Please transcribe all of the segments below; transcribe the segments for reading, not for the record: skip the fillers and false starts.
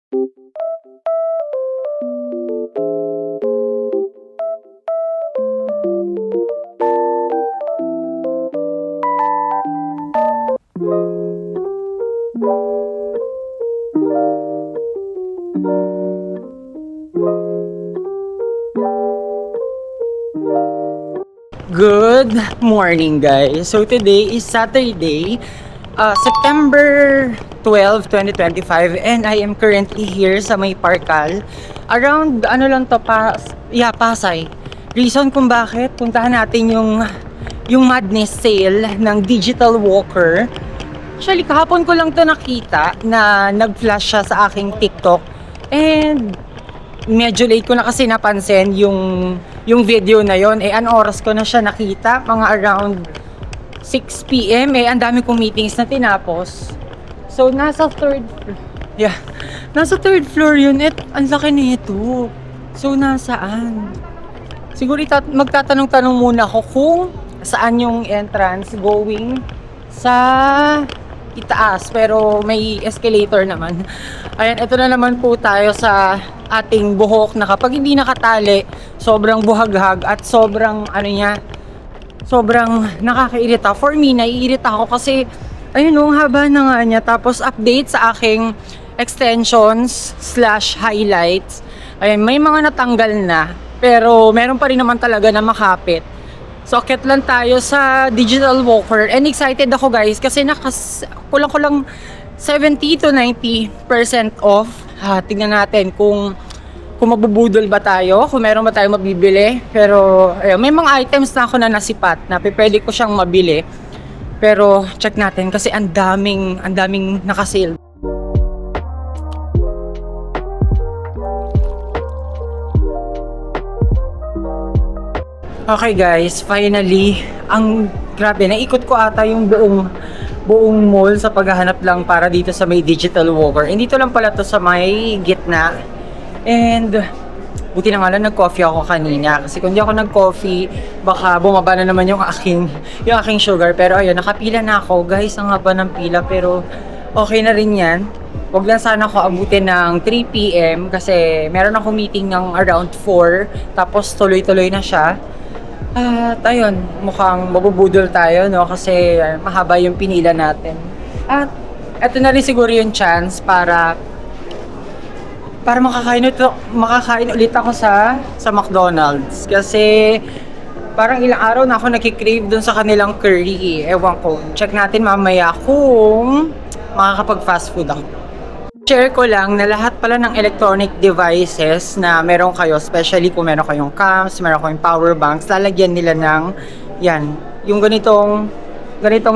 Good morning, guys. So today is Saturday, September 12, 2025, and I am currently here sa may Parkal. Around ano lang to, Pasay. Reason kung bakit puntahan natin yung Madness sale ng Digital Walker. Actually, kahapon ko lang to nakita na nag-flash siya sa aking TikTok, and medyo late ko na kasi napansin yung video na yon. Anong oras ko na siya nakita? Mga around 6 PM. Ang dami kong meetings na tinapos. So, nasa third floor yun. Ang laki nito. So, nasaan? Siguro magtatanong-tanong muna ako kung saan yung entrance going sa itaas. Pero may escalator naman. Ayan, ito na naman po tayo sa ating buhok na kapag hindi nakatali, sobrang buhaghag at sobrang sobrang nakakairita. For me, naiirita ako kasi ayun, haba na nga niya. Tapos update sa aking extensions / highlights. Ayun, may mga natanggal na, pero meron pa rin naman talaga na makapit. So, akit lang tayo sa Digital Walker. And excited ako, guys, kasi kulang-kulang 70 to 90% off. Tingnan natin kung mabubudol ba tayo, kung meron ba tayo mabibili. Pero ayun, may mga items na ako na nasipat na pwede ko siyang mabili. Pero check natin kasi ang daming naka-sale. Okay, guys, finally, ang grabe, naikot ko ata yung buong mall sa paghahanap lang para dito sa may Digital Walker. And dito lang pala to sa may gitna. And buti na nga lang nag-coffee ako kanina. Kasi kung di ako nag-coffee, baka bumaba na naman yung aking sugar. Pero ayun, nakapila na ako. Guys, ang haba ng pila. Pero okay na rin yan. Huwag lang sana ako abutin ng 3 PM. Kasi meron ako meeting ng around 4. Tapos tuloy-tuloy na siya. At ayun, mukhang mabubudol tayo, no? Kasi mahaba yung pinila natin. At eto na rin siguro yung chance para makakain ulit ako sa McDonald's. Kasi parang ilang araw na ako nakikrave dun sa kanilang curry. Ewan ko. Check natin mamaya kung makakapag fast food ako. Share ko lang na lahat pala ng electronic devices na meron kayo, especially kung meron kayong cams, meron kayong power banks, lalagyan nila ng yung ganitong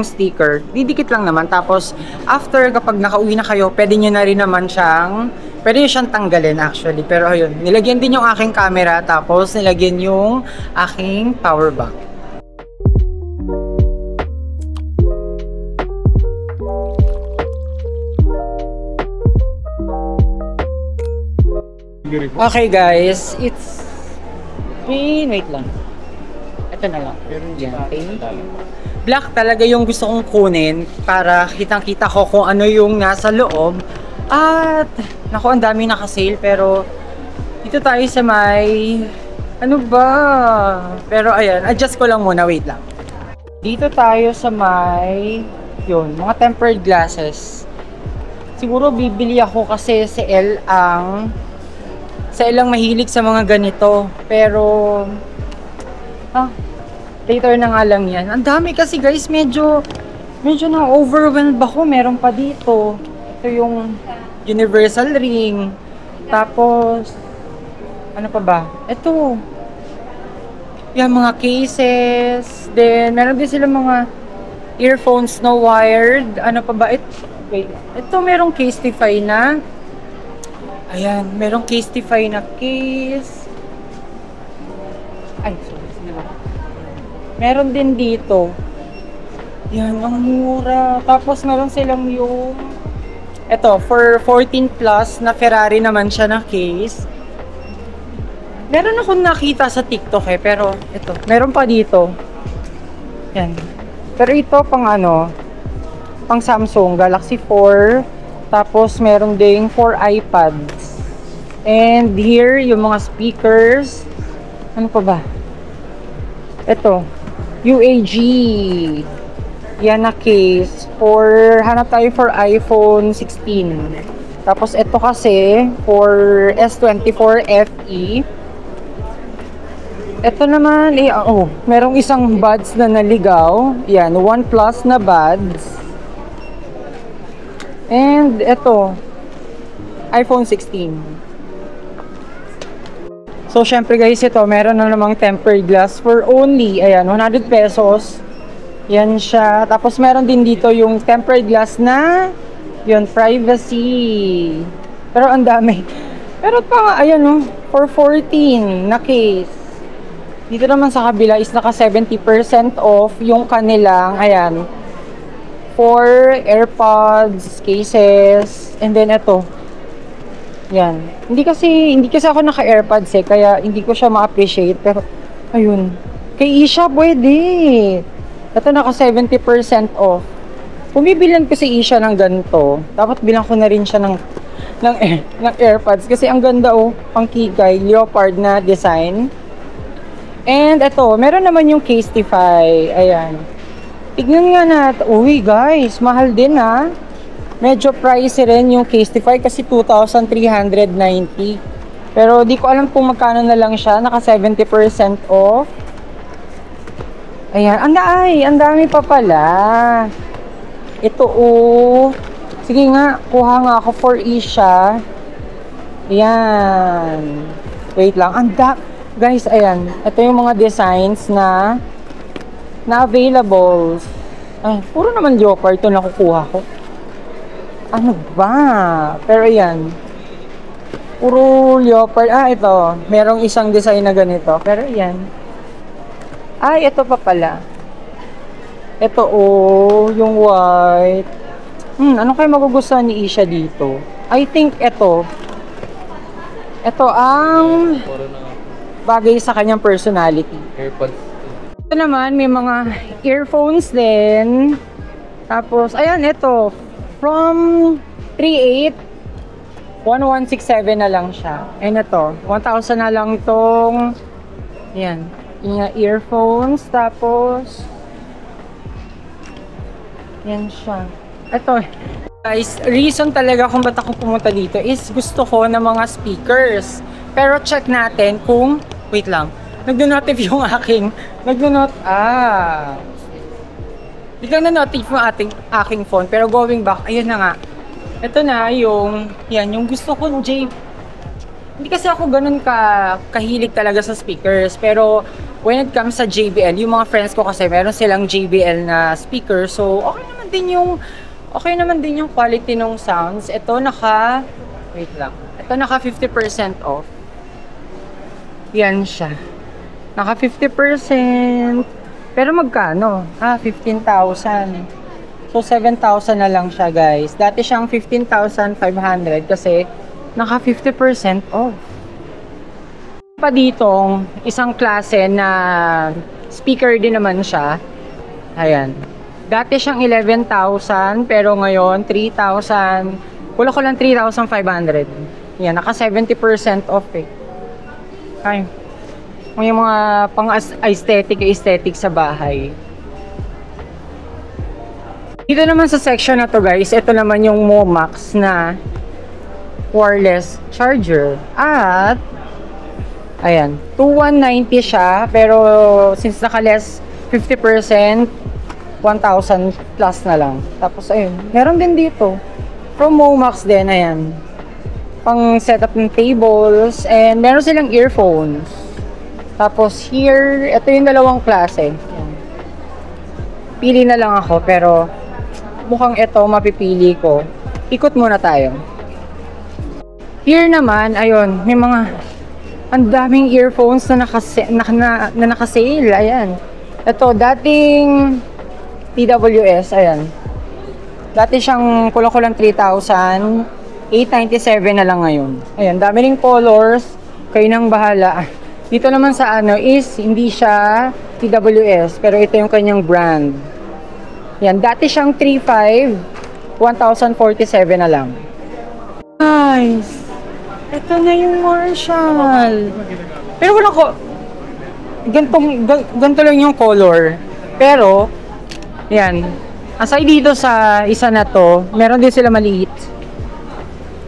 sticker. Didikit lang naman. Tapos after, kapag nakauwi na kayo, pwede nyo siyang tanggalin actually. Pero ayun, nilagyan din yung aking camera, tapos nilagyan yung aking power bank. Okay, guys, it's wait lang. Ito na lang. Black talaga yung gusto kong kunin para kitang-kita ko kung ano yung nasa loob. At naku, ang dami naka-sale, pero dito tayo sa may ano ba? Pero ayan, adjust ko lang muna, wait lang. Dito tayo sa may mga tempered glasses. Siguro bibili ako kasi si Elle ang mahilig sa mga ganito. Pero later na nga lang yan. Ang dami kasi, guys, medyo na-overwhelmed ako. Meron pa dito. Ito yung universal ring. Tapos ano pa ba? Ito. Yan, mga cases. Then meron din sila mga earphones na wired. Ano pa ba? Ito merong Casetify na. Ayan, merong Casetify na case. Ay, sorry. Meron din dito. Yan, ang mura. Tapos meron silang yung ito, for 14 plus na Ferrari naman siya na case. Meron akong nakita sa TikTok pero ito, meron pa dito. Yan. Pero ito pang pang Samsung Galaxy 4. Tapos, meron ding 4 iPads. And here, yung mga speakers. Ano pa ba? Ito. UAG. Yan na case. Hanap tayo for iPhone 16. Tapos, ito kasi for S24 FE. Ito naman, merong isang buds na naligaw. Yan, OnePlus na buds. And ito, iPhone 16. So, syempre guys, ito, meron na namang tempered glass for only, ayan, 100 pesos. Yan siya. Tapos, meron din dito yung tempered glass na, yun, privacy. Pero, ang dami. Pero, ayan, for 14 na case. Dito naman sa kabila is naka 70% off yung kanilang, ayan, for AirPods, cases, and then ito. Yan. Hindi kasi ako naka-AirPods kaya hindi ko siya ma-appreciate. Pero, ayun. Kay Isha, pwede. Ito naka 70% off. Kung bibilan ko si Isha ng ganito, dapat bilang ko na rin siya ng AirPods. Kasi ang ganda pang kikay, leopard na design. And ito, meron naman yung Casetify. Ayan. Tignan nga natin. Uy, guys, mahal din Medyo pricey rin yung Casetify kasi 2,390. Pero di ko alam kung magkano na lang siya. Naka 70% off. Ayan. Ang dami pa pala. Ito, sige nga, kuha nga ako for Isha. Ayan. Wait lang. Guys, ayan. Ito yung mga designs na available. Ay, puro naman leopard ito nakukuha ko. Ano ba? Pero ayan. Puro leopard. Ito. Merong isang design na ganito. Pero ayan. Ito pa pala. Ito, yung white. Ano kayo magugustuhan ni Isha dito? I think ito. Ito ang bagay sa kanyang personality. AirPods. Ito naman, may mga earphones din. Tapos, ayan, ito. From 3.8, 1167 na lang siya. And ito, 1,000 na lang itong, ayan, yung earphones. Tapos, yan siya. Ito, guys, reason talaga kung ba't ako pumunta dito is gusto ko ng mga speakers. Pero check natin kung, wait lang, nagdo-notif yung aking, biglang na-notif yung aking phone. Pero going back, ayun na nga. Ito na yung gusto ko hindi kasi ako ganun kahilig talaga sa speakers. Pero when it comes sa JBL, yung mga friends ko kasi meron silang JBL na speaker. So, okay naman din yung quality ng sounds. Ito naka 50% off. Yan siya. Naka 50%. Pero magkano? 15,000. So, 7,000 na lang siya, guys. Dati siyang 15,500 kasi naka 50% off. Pa ditong isang klase na speaker din naman siya. Ayan. Dati siyang 11,000 pero ngayon 3,000. Kulang ko lang 3,500. Yan, naka 70% off Ay. Yung mga pang-aesthetic sa bahay. Dito naman sa section na to, guys, ito naman yung Momax na wireless charger. At ayan, 2,190 siya, pero since naka-less 50%, 1,000 plus na lang. Tapos ayun, meron din dito from Momax din, ayan, pang setup ng tables, and meron silang earphones. Tapos here, ito yung dalawang klase. Ayan. Pili na lang ako, pero mukhang ito mapipili ko. Ikot muna tayo. Here naman, ayun, may mga ang daming earphones na naka-sale. Ayan. Ito, dating TWS, ayan. Dati siyang kulang-kulang 3,000. 897 na lang ngayon. Ayan, dami ring colors. Kayo nang bahala. Dito naman sa is hindi siya TWS, pero ito yung kanyang brand. Yan, dati siyang 3,500. 1,047 na lang. Guys, ito na yung Marshall. Pero wala ko, ganito lang yung color. Pero, yan. Aside dito sa isa na to, meron din sila maliit.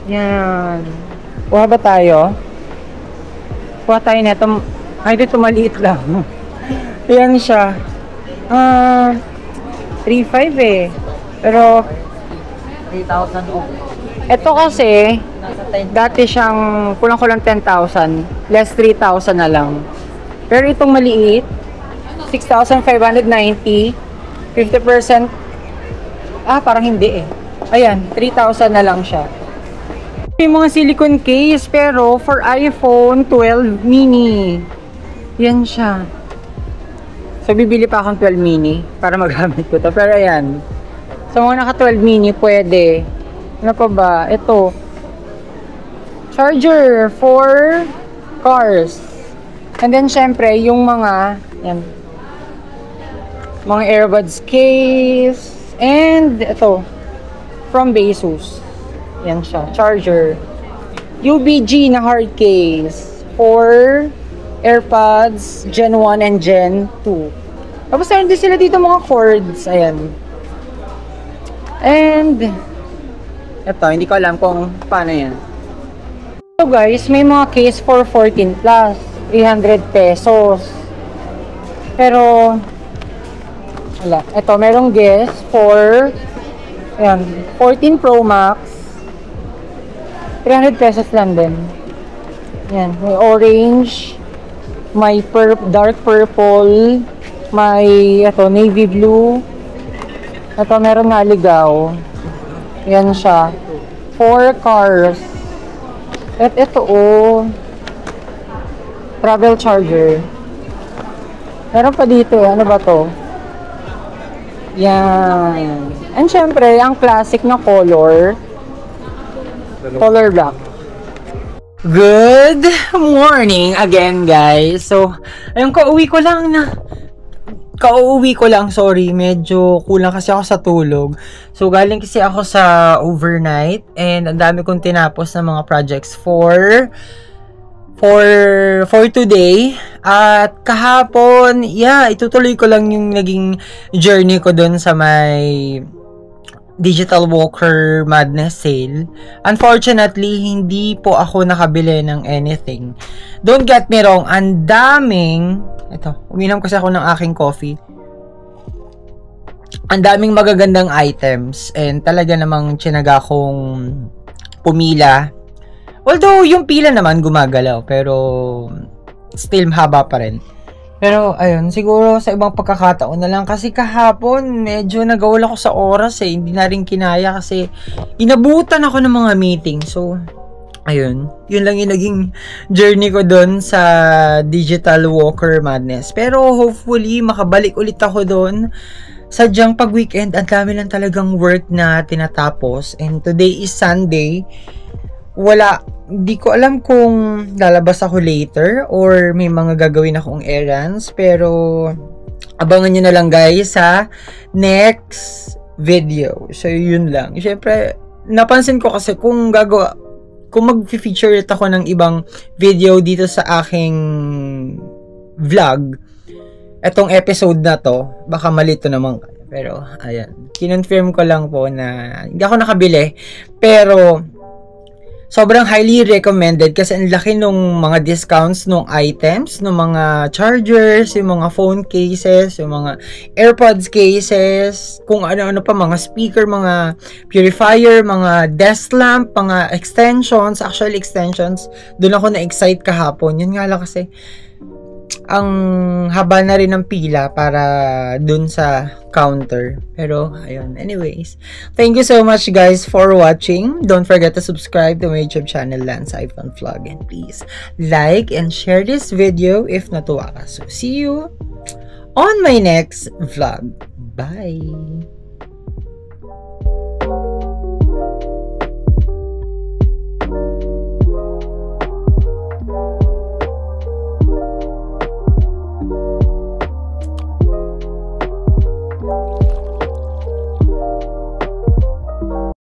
Yan. Kuha ba tayo? Kuha tayo nito. Ay, dito maliit lang. Yan siya. 3,500 eh. Pero, 3,000 off. ito kasi, Nasa 10. dati siyang kulang-kulang 10,000. Less 3,000 na lang. Pero itong maliit, 6,590. 50%. Parang hindi eh. Ayan, 3,000 na lang siya. May mga silicone case, pero for iPhone 12 mini. Yan siya. So, bibili pa akong 12 mini para magamit ko to. Pero ayan. Sa mga naka 12 mini, pwede. Ano pa ba? Ito. Charger for cars. And then, syempre, yung mga, yan. Mga earbuds case. And, ito. From Asus. Yan siya. Charger. UBG na hard case. For AirPods Gen 1 and Gen 2. Tapos, meron din sila dito mga cords. Ayan. And, ito, hindi ko alam kung paano yan. So guys, may mga case for 14 plus. 300 pesos. Pero, wala. Ito, merong guess for, ayan, 14 Pro Max. 300 pesos lang din. Ayan, may orange, may dark purple, may, ito, navy blue. Ito, meron na ligaw. Yan siya. 4 cars. At ito, travel charger. Meron pa dito. Ano ba to? Yan. And syempre, ang classic na color. Color black. Good morning again, guys. So, ayun, kauwi ko lang, sorry, medyo kulang kasi ako sa tulog. So, galing kasi ako sa overnight and ang dami kong tinapos na mga projects for today. At kahapon, itutuloy ko lang yung naging journey ko dun sa may Digital Walker Madness sale. Unfortunately, hindi po ako nakabili ng anything. Don't get me wrong, ang daming, uminom kasi ako ng aking coffee. Ang daming magagandang items and talaga namang tsinaga kong pumila. Although, yung pila naman gumagalaw, pero still mahaba pa rin. Pero, ayun, siguro sa ibang pagkakataon na lang. Kasi kahapon, medyo nagawal ako sa oras eh. Hindi na rin kinaya kasi inabutan ako ng mga meeting. So, ayun. Yun lang yung naging journey ko doon sa Digital Walker Madness. Pero, hopefully, makabalik ulit ako doon. Sadyang pag weekend, ang dami lang talagang work na tinatapos. And today is Sunday. Di ko alam kung lalabas ako later or may mga gagawin akong errands, pero abangan nyo na lang guys sa next video. So yun lang. Siyempre, napansin ko kasi kung mag-feature ako ng ibang video dito sa aking vlog, etong episode na to, baka malito naman kayo. Pero ayan, kinonfirm ko lang po na hindi ako nakabili, pero sobrang highly recommended kasi ang laki nung mga discounts nung items, nung mga chargers, yung mga phone cases, yung mga AirPods cases, kung ano-ano pa, mga speaker, mga purifier, mga desk lamp, mga extensions, actually extensions, doon ako na-excite kahapon. Yun nga lang kasi, ang haba na rin ng pila para dun sa counter. Pero, ayun. Anyways, thank you so much guys for watching. Don't forget to subscribe to my YouTube channel, Lance iPhone Vlog. And please, like and share this video if natuwa ka. So, see you on my next vlog. Bye!